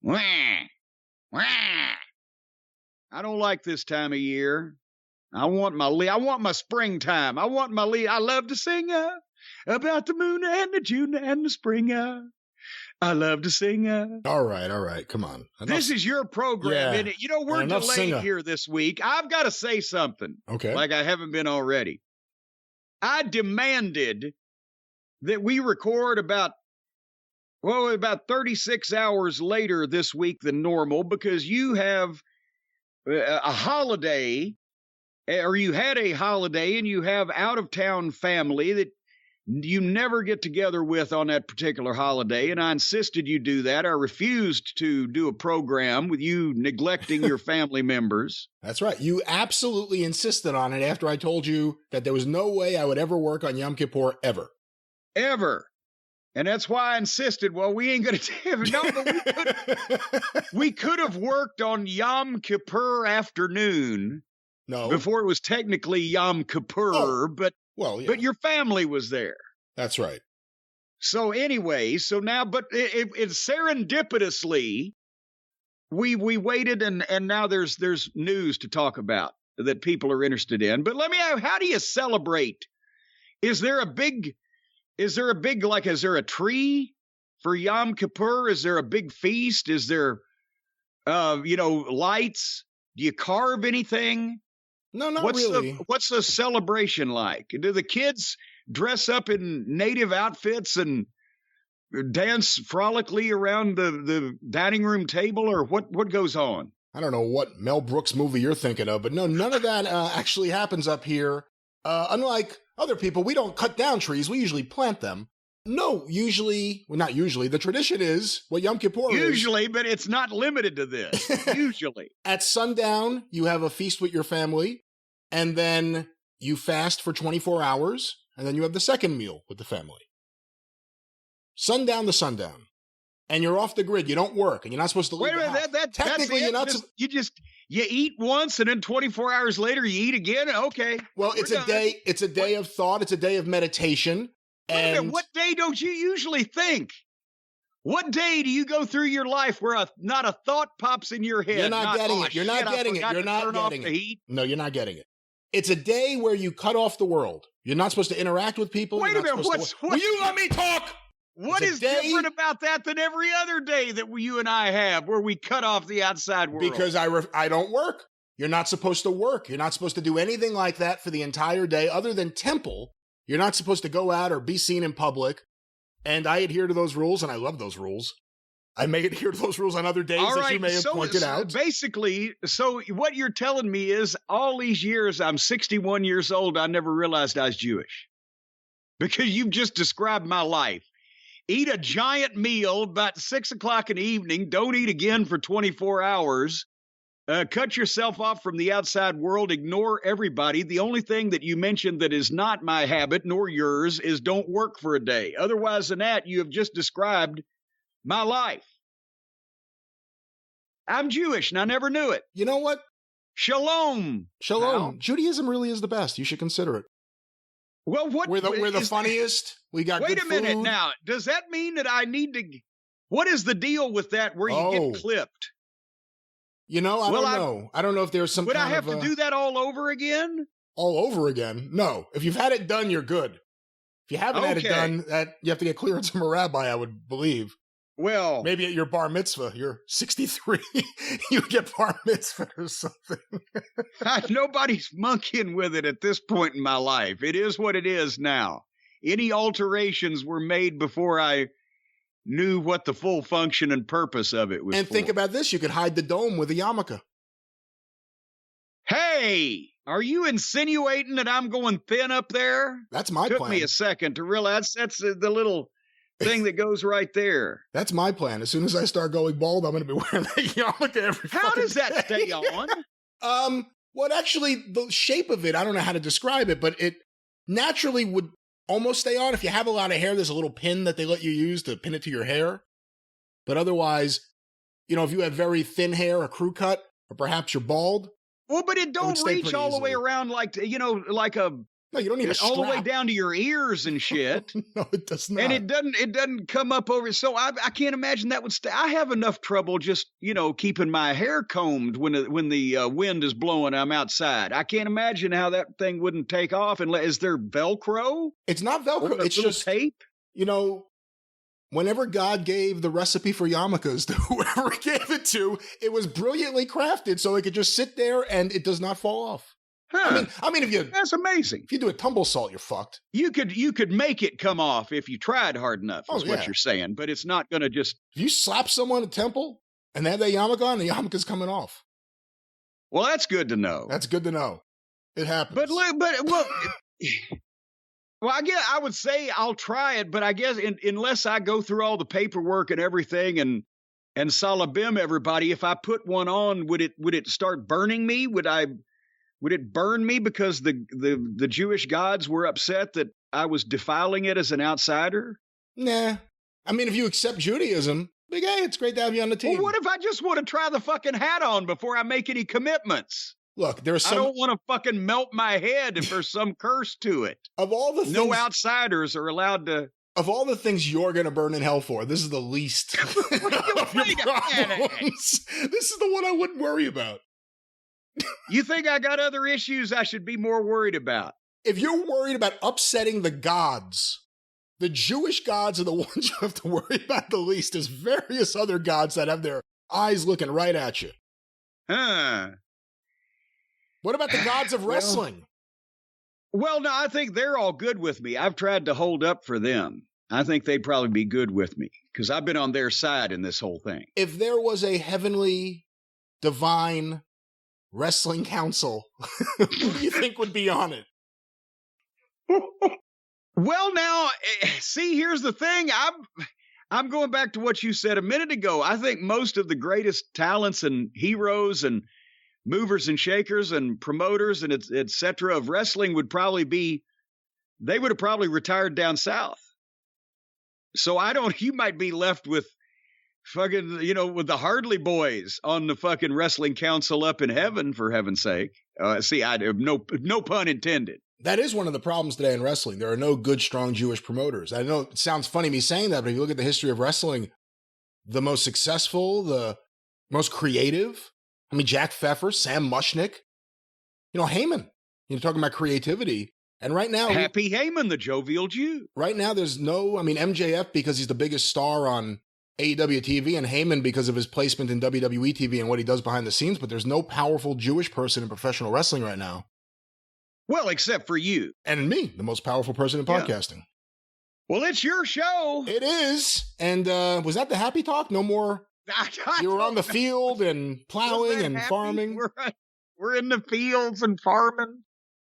Wah, wah. I don't like this time of year. I want my springtime. I want my I love to sing about the moon and the June and the spring. I love to sing. All right. Come on. This is your program, isn't it? You know, we're delayed here this week. I've got to say something. Okay. Like I haven't been already. I demanded that we record about 36 hours later this week than normal because you have a holiday, or you had a holiday, and you have out-of-town family that you never get together with on that particular holiday, and I insisted you do that. I refused to do a program with you neglecting your family members. That's right. You absolutely insisted on it after I told you that there was no way I would ever work on Yom Kippur ever. Ever. And that's why I insisted, well, we ain't going to have it. No, but we could have worked on Yom Kippur afternoon. No. Before it was technically Yom Kippur, but your family was there. That's right. So anyway, but it serendipitously, we waited and now there's news to talk about that people are interested in. But let me ask, how do you celebrate? Is there a tree for Yom Kippur? Is there a big feast? Is there, lights? Do you carve anything? No, not really. What's the celebration like? Do the kids dress up in native outfits and dance frolically around the dining room table, or what goes on? I don't know what Mel Brooks movie you're thinking of, but no, none of that actually happens up here. Unlike other people, we don't cut down trees. We usually plant them. No, not usually. The tradition is what Yom Kippur is. Usually, but it's not limited to this. Usually. At sundown, you have a feast with your family, and then you fast for 24 hours, and then you have the second meal with the family. Sundown to sundown. And you're off the grid. You don't work, and you're not supposed to leave. Wait a minute, technically you're not. You eat once, and then 24 hours later you eat again. Okay. Well, it's a day. It's a day of thought. It's a day of meditation. Wait a minute, what day don't you usually think? What day do you go through your life where not a thought pops in your head? You're not getting it. You're not getting it. You're not getting it. No, you're not getting it. It's a day where you cut off the world. You're not supposed to interact with people. Wait a minute. Will you let me talk? What is different about that than every other day that you and I have where we cut off the outside world? Because I don't work. You're not supposed to work. You're not supposed to do anything like that for the entire day other than temple. You're not supposed to go out or be seen in public. And I adhere to those rules, and I love those rules. I may adhere to those rules on other days, as you may have pointed out. Basically, what you're telling me is all these years, I'm 61 years old, I never realized I was Jewish. Because you've just described my life. Eat a giant meal about 6 o'clock in the evening, don't eat again for 24 hours, cut yourself off from the outside world, ignore everybody. The only thing that you mentioned that is not my habit, nor yours, is don't work for a day. Otherwise than that, you have just described my life. I'm Jewish, and I never knew it. You know what? Shalom. Shalom. Judaism really is the best. You should consider it. Well, we're the funniest. We got Wait good a minute food. now. Does that mean that I need to? What is the deal with that? Where you get clipped? You know, I don't know. I don't know if there's some. Would I have to do that all over again? All over again? No. If you've had it done, you're good. If you haven't had it done, that you have to get clearance from a rabbi, I would believe. Well, maybe at your bar mitzvah, you're 63, you get bar mitzvah or something. Nobody's monkeying with it at this point in my life. It is what it is now. Any alterations were made before I knew what the full function and purpose of it was. And think about this. You could hide the dome with a yarmulke. Hey, are you insinuating that I'm going thin up there? That's my plan. Took me a second to realize that's the little thing that goes right there. That's my plan. As soon as I start going bald, I'm going to be wearing that yarmulke every How does that day. stay on? Well, actually, the shape of it, I don't know how to describe it, but it naturally would almost stay on. If you have a lot of hair, there's a little pin that they let you use to pin it to your hair. But otherwise, you know, if you have very thin hair, a crew cut, or perhaps you're bald. Well, but it don't reach all the way around like a No, you don't need a strap. All the way down to your ears and shit. No, it does not. And it doesn't come up over. So I can't imagine that would stay. I have enough trouble just, keeping my hair combed when the wind is blowing. I'm outside. I can't imagine how that thing wouldn't take off. And is there Velcro? It's not Velcro. It's just tape. Whenever God gave the recipe for yarmulkes to whoever he gave it to, it was brilliantly crafted so it could just sit there and it does not fall off. Huh. I mean, that's amazing. If you do a tumble salt, you're fucked. You could make it come off if you tried hard enough. Is what you're saying, but it's not going to just. If you slap someone at temple and they have that yarmulke on, the yarmulke's coming off. Well, that's good to know. That's good to know. It happens. But I would say I'll try it, but I guess unless I go through all the paperwork and everything and salabim everybody, if I put one on, would it start burning me? Would it burn me because the Jewish gods were upset that I was defiling it as an outsider? Nah. I mean, if you accept Judaism, hey, it's great to have you on the team. Well, what if I just want to try the fucking hat on before I make any commitments? Look, I don't want to fucking melt my head if there's some curse to it. Of all the things, no outsiders are allowed to. Of all the things you're going to burn in hell for, this is the least of your problems. This is the one I wouldn't worry about. You think I got other issues I should be more worried about? If you're worried about upsetting the gods, the Jewish gods are the ones you have to worry about the least. There's various other gods that have their eyes looking right at you. Huh. What about the gods of wrestling? Well, no, I think they're all good with me. I've tried to hold up for them. I think they'd probably be good with me because I've been on their side in this whole thing. If there was a heavenly, divine wrestling council, who do you think would be on it? Well, now, see, here's the thing. I'm going back to what you said a minute ago. I think most of the greatest talents and heroes and movers and shakers and promoters and et cetera of wrestling would have probably retired down south. So you might be left with fucking, with the Hardley boys on the fucking wrestling council up in heaven, for heaven's sake. No pun intended. That is one of the problems today in wrestling. There are no good, strong Jewish promoters. I know it sounds funny me saying that, but if you look at the history of wrestling, the most successful, the most creative, Jack Pfeffer, Sam Mushnick, Heyman, talking about creativity. And right now, Happy Heyman, the jovial Jew. Right now, there's MJF because he's the biggest star on AEW TV and Heyman because of his placement in WWE TV and what he does behind the scenes, but there's no powerful Jewish person in professional wrestling right now. Well, except for you. And me, the most powerful person in podcasting. Well, it's your show. It is. And was that the happy talk? No more. You were on the field and plowing and farming. We're in the fields and farming.